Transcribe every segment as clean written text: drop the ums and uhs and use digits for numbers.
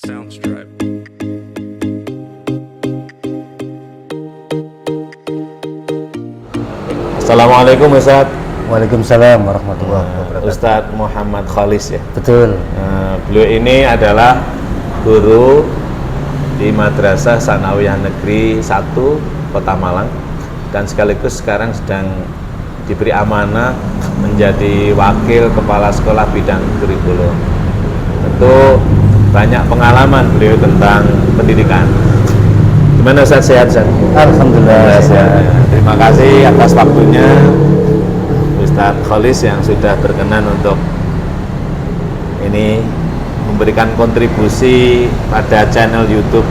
Soundstripe. Assalamualaikum Ustaz. Waalaikumsalam warahmatullahi wabarakatuh. Ustaz Muhammad Khalis ya. Betul. Beliau ini adalah guru di Madrasah Sanawiyah Negeri 1 Kota Malang dan sekaligus sekarang sedang diberi amanah menjadi wakil kepala sekolah bidang kurikulum. Tentu banyak pengalaman beliau tentang pendidikan. Gimana Ustaz, sehat Ustaz? Alhamdulillah sehat. Terima kasih atas waktunya Ustaz Khalis yang sudah berkenan untuk ini memberikan kontribusi pada channel YouTube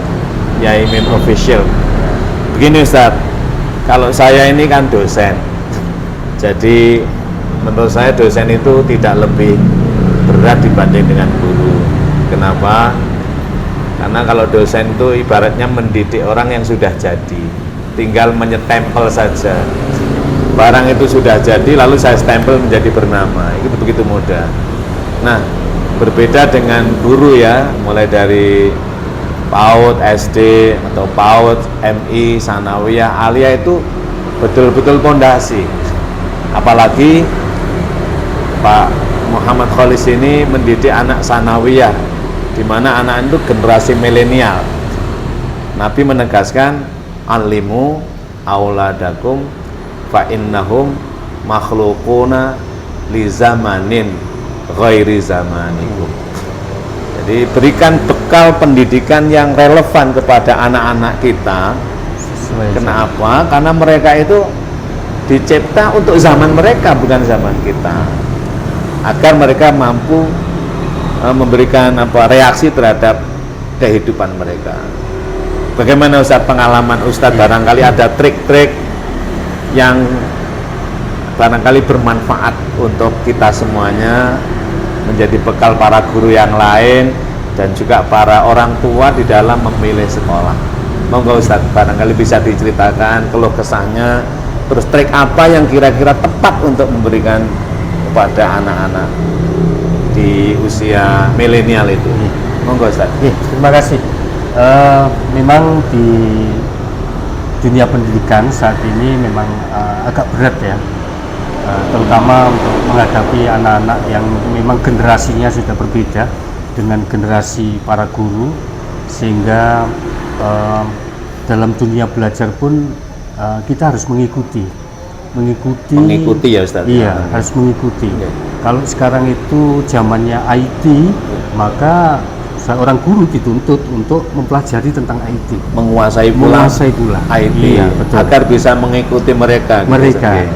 Yai Mim Official. Begini Ustaz, kalau saya ini kan dosen, jadi menurut saya dosen itu tidak lebih berat dibanding dengan guru. Kenapa? Karena kalau dosen itu ibaratnya mendidik orang yang sudah jadi, tinggal menyetempel saja. Barang itu sudah jadi, lalu saya stempel menjadi bernama. Itu begitu mudah. Nah, berbeda dengan guru ya, mulai dari PAUD, SD, atau PAUD, MI, Sanawiyah, Aliyah itu betul-betul pondasi. Apalagi Pak Muhammad Khalis ini mendidik anak Sanawiyah, di mana anak itu generasi milenial. Nabi menegaskan, alimu auladakum fa innahum makhlukuna li zamanin ghairi zamanikum. Jadi berikan bekal pendidikan yang relevan kepada anak-anak kita. Kenapa? Karena mereka itu dicipta untuk zaman mereka, bukan zaman kita, agar mereka mampu memberikan reaksi terhadap kehidupan mereka. Bagaimana Ustaz pengalaman Ustaz? Barangkali ada trik-trik yang barangkali bermanfaat untuk kita semuanya, menjadi bekal para guru yang lain dan juga para orang tua di dalam memilih sekolah. Monggo Ustaz, barangkali bisa diceritakan keluh kesahnya, terus trik apa yang kira-kira tepat untuk memberikan kepada anak-anak di usia milenial itu. Monggo Ustaz. Terima kasih. Memang di dunia pendidikan saat ini memang agak berat ya, terutama untuk menghadapi anak-anak yang memang generasinya sudah berbeda dengan generasi para guru, sehingga dalam dunia belajar pun kita harus mengikuti ya Ustaz. Iya, harus mengikuti. Kalau sekarang itu zamannya IT, maka seorang guru dituntut untuk mempelajari tentang IT, menguasai pula IT, iya, betul, agar bisa mengikuti mereka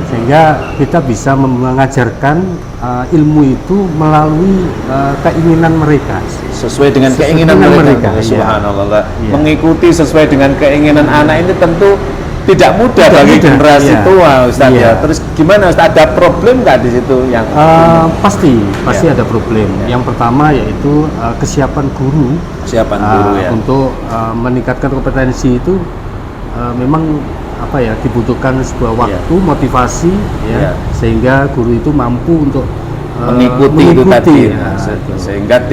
sehingga kita bisa mengajarkan ilmu itu melalui keinginan mereka, sesuai dengan keinginan mereka. Subhanallah. Iya. Mengikuti sesuai dengan keinginan anak ini tentu tidak mudah bagi generasi tua Ustaz ya. Terus gimana Ustaz, ada problem nggak di situ yang pasti ada problem. Yang pertama yaitu kesiapan guru ya, untuk meningkatkan kompetensi itu memang dibutuhkan sebuah waktu, motivasi ya, sehingga guru itu mampu untuk mengikuti itu tadi, sehingga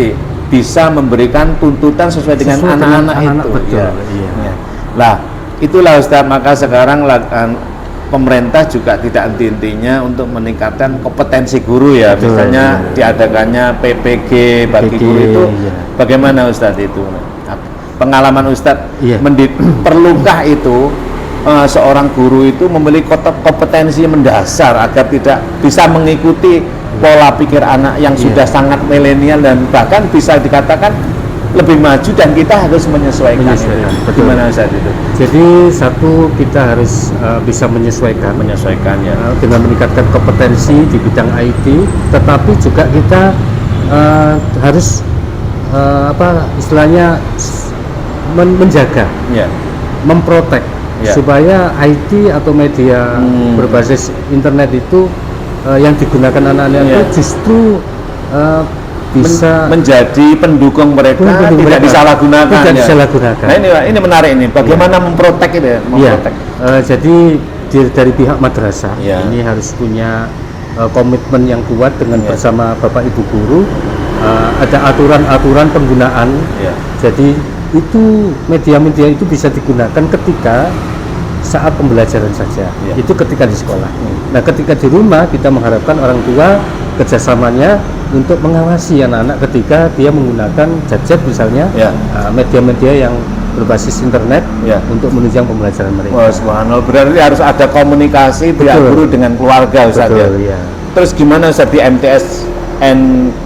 bisa memberikan tuntutan sesuai dengan anak-anak itu. Betul. Lah, itulah Ustaz, maka sekarang pemerintah juga tidak henti-hentinya untuk meningkatkan kompetensi guru ya. Betul, misalnya diadakannya PPG bagi guru itu. Bagaimana Ustaz itu? Pengalaman Ustaz, perlukah itu seorang guru itu memiliki kompetensi mendasar agar tidak bisa mengikuti pola pikir anak yang sudah sangat milenial dan bahkan bisa dikatakan lebih maju, dan kita harus menyesuaikan. Bagaimana Ustaz itu? Jadi satu, kita harus bisa menyesuaikan ya, dengan meningkatkan kompetensi di bidang IT, tetapi juga kita harus istilahnya menjaga, memprotek, supaya IT atau media berbasis internet itu yang digunakan anak-anak itu justru bisa menjadi pendukung mereka, tidak disalahgunakan. Nah ini menarik ini. Bagaimana memprotek itu ya? Jadi dari pihak madrasah ini harus punya komitmen yang kuat dengan bersama Bapak Ibu guru ada aturan-aturan penggunaan. Ya. Jadi itu media-media itu bisa digunakan ketika saat pembelajaran saja. Ya. Itu ketika di sekolah. Nah, ketika di rumah kita mengharapkan orang tua kerjasamanya untuk mengawasi anak-anak ketika dia menggunakan gadget misalnya, Ya. media-media yang berbasis internet Ya. untuk menunjang pembelajaran mereka. Wah, subhanallah, berarti harus ada komunikasi pihak Betul. guru dengan keluarga, Ustaz, ya. Betul, ya. Terus gimana Ustaz di MTSN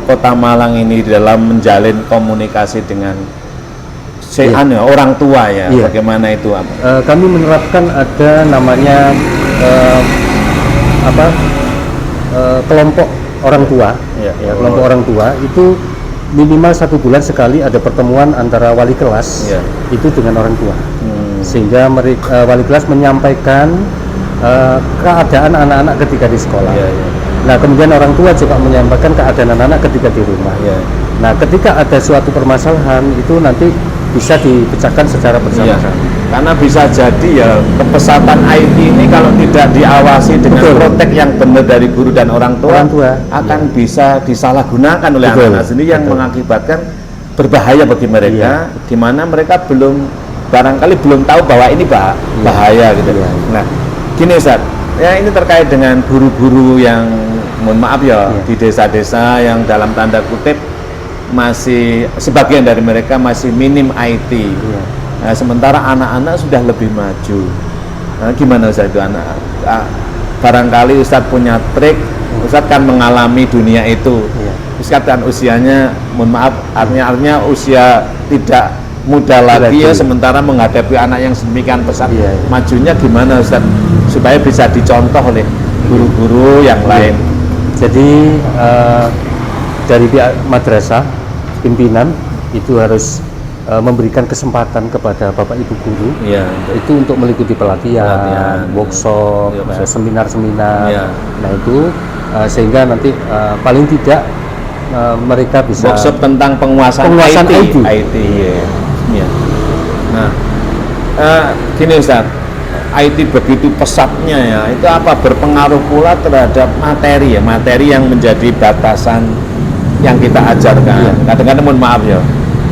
Kota Malang ini dalam menjalin komunikasi dengan orang tua ya? Iya. Bagaimana itu? Kami menerapkan ada namanya kelompok orang tua. Ya. Ya, kelompok orang tua itu minimal 1 bulan sekali ada pertemuan antara wali kelas Ya. itu dengan orang tua, sehingga wali kelas menyampaikan keadaan anak-anak ketika di sekolah. Ya, ya. Nah, kemudian orang tua juga menyampaikan keadaan anak-anak ketika di rumah. Ya. Nah, ketika ada suatu permasalahan itu nanti bisa dipecahkan secara Iya. bersama-sama. Karena bisa jadi ya kepesatan IT ini kalau tidak diawasi dengan Betul. protek yang benar dari guru dan orang tua, akan Iya. bisa disalahgunakan oleh Betul. anak-anak sendiri yang Betul. mengakibatkan berbahaya bagi mereka, Iya. di mana mereka barangkali belum tahu bahwa ini bahaya gitu. Iya. Nah, gini Ustaz, ya ini terkait dengan guru-guru yang mohon maaf ya Iya. di desa-desa yang dalam tanda kutip masih sebagian dari mereka masih minim IT. Iya. Nah, sementara anak-anak sudah lebih maju. Nah, gimana Ustaz itu anak? Barangkali Ustaz punya trik, Ustaz kan mengalami dunia itu. Iya. Ustaz kan usianya, mohon maaf, artinya usia tidak muda lagi ya, sementara menghadapi anak yang sedemikian pesat. Iya, iya. Majunya gimana Ustaz? Supaya bisa dicontoh oleh guru-guru yang lain. Jadi dari pihak madrasah pimpinan itu harus memberikan kesempatan kepada Bapak Ibu guru Iya. itu untuk mengikuti pelatihan, workshop, Iya, workshop. seminar-seminar. Iya. Nah itu sehingga nanti paling tidak mereka bisa Workshop tentang penguasaan IT. Iya. Iya. Nah, gini Ustaz, IT begitu pesatnya ya, itu apa berpengaruh pula terhadap materi ya, materi yang menjadi batasan yang kita ajarkan. Kadang-kadang mohon maaf ya,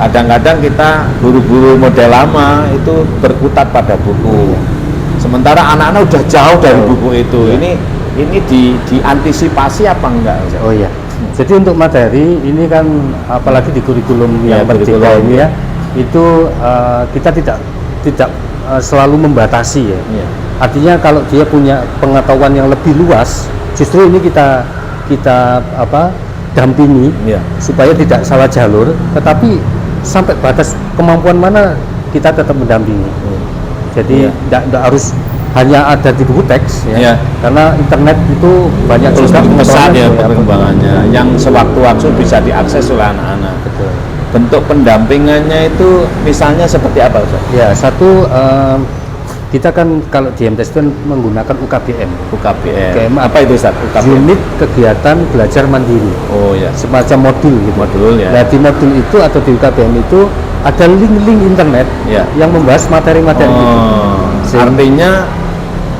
kadang-kadang kita guru-guru model lama itu berkutat pada buku, sementara anak-anak udah jauh dari buku itu. Ini diantisipasi apa enggak Ustaz? Oh iya. Jadi untuk materi ini kan apalagi di kurikulum Ya, yang merdeka kurikulum, ini ya, itu kita tidak selalu membatasi ya. Iya. Artinya kalau dia punya pengetahuan yang lebih luas, justru ini kita dampingi Iya. supaya tidak salah jalur, tetapi sampai batas kemampuan mana kita tetap mendampingi. Jadi Iya. tidak harus hanya ada di buku teks ya. Iya. Karena internet itu banyak Terus juga pesat ya pengetahuan perkembangannya, yang sewaktu-waktu bisa diakses oleh anak-anak. Betul. Bentuk pendampingannya itu misalnya seperti apa Ustaz? Ya, satu kita kan kalau di MTS itu menggunakan UKBM. UKBM. Apa itu Ustaz? UKBM. Unit kegiatan belajar mandiri. Oh ya. Semacam modul gitu. Modul ya. Nah, di modul itu atau di UKBM itu ada link-link internet Ya. yang membahas materi-materi itu. Artinya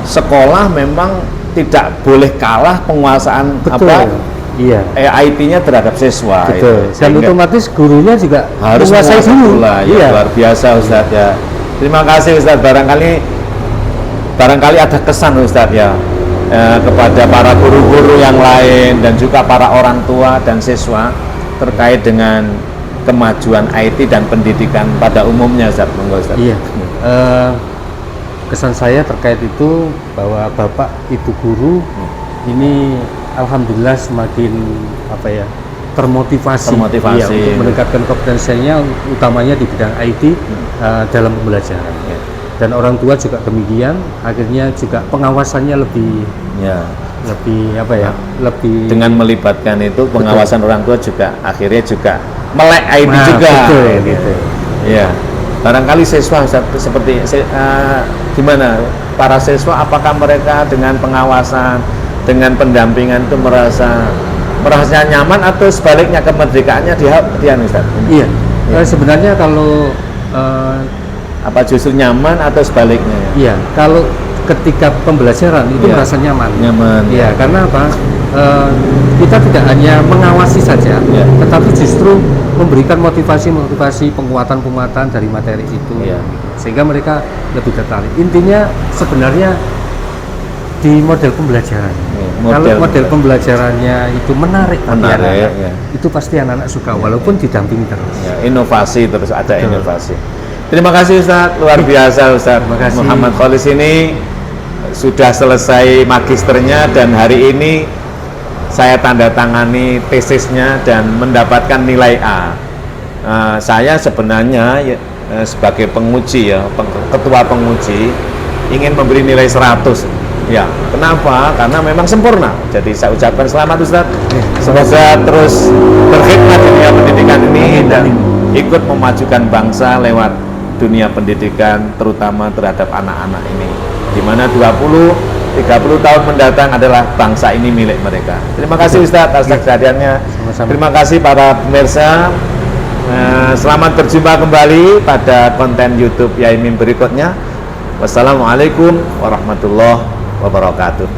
sekolah memang tidak boleh kalah penguasaan Betul. Iya. IT-nya terhadap siswa. Betul. Dan Sehingga otomatis gurunya juga harus menguasai menguasai dulu. pula. Ya, Iya. luar biasa Ustadz ya. Terima kasih Ustadz. Barangkali ada kesan Ustadz ya kepada para guru-guru yang lain dan juga para orang tua dan siswa terkait dengan kemajuan IT dan pendidikan pada umumnya Ustadz. Monggo Ustadz. Iya. Kesan saya terkait itu bahwa Bapak Ibu guru ini alhamdulillah semakin termotivasi, Termotivasi. iya, untuk meningkatkan kompetensinya utamanya di bidang IT dalam pembelajaran. Ya. Dan orang tua juga demikian, akhirnya juga pengawasannya lebih Ya. lebih Dengan melibatkan itu pengawasan orang tua juga akhirnya juga melek IT juga. betul, gitu. Ya. Barangkali siswa seperti gimana para siswa, apakah mereka dengan pengawasan, dengan pendampingan itu merasa nyaman atau sebaliknya kemerdekaannya dia Ustaz? Iya. Sebenarnya kalau apa justru nyaman atau sebaliknya? Iya, kalau ketika pembelajaran itu Iya. merasa nyaman. Nyaman. Iya, karena apa? kita tidak hanya mengawasi saja, Ya. tetapi justru memberikan motivasi penguatan dari materi itu, Ya. sehingga mereka lebih tertarik. Intinya sebenarnya di model pembelajaran. Kalau model pembelajarannya itu menarik, Menarik, ya. itu pasti anak-anak suka, walaupun didampingi terus. Ya, inovasi terus ada Betul. inovasi. Terima kasih Ustadz, luar biasa Ustadz. Terima kasih. Muhammad Kholis ini sudah selesai magisternya dan hari ini saya tanda tangani tesisnya dan mendapatkan nilai A. Saya sebenarnya sebagai penguji ya, ketua penguji ingin memberi nilai 100. Ya, kenapa? Karena memang sempurna. Jadi saya ucapkan selamat Ustadz. Semoga terus berkhidmat di dunia pendidikan ini dan ikut memajukan bangsa lewat dunia pendidikan, terutama terhadap anak-anak ini. Di mana 20-30 tahun mendatang adalah bangsa ini milik mereka. Terima kasih Ustadz atas kehadirannya. Sama-sama. Terima kasih para pemirsa. Selamat berjumpa kembali pada konten YouTube Yaimin berikutnya. Wassalamualaikum warahmatullahi wabarakatuh.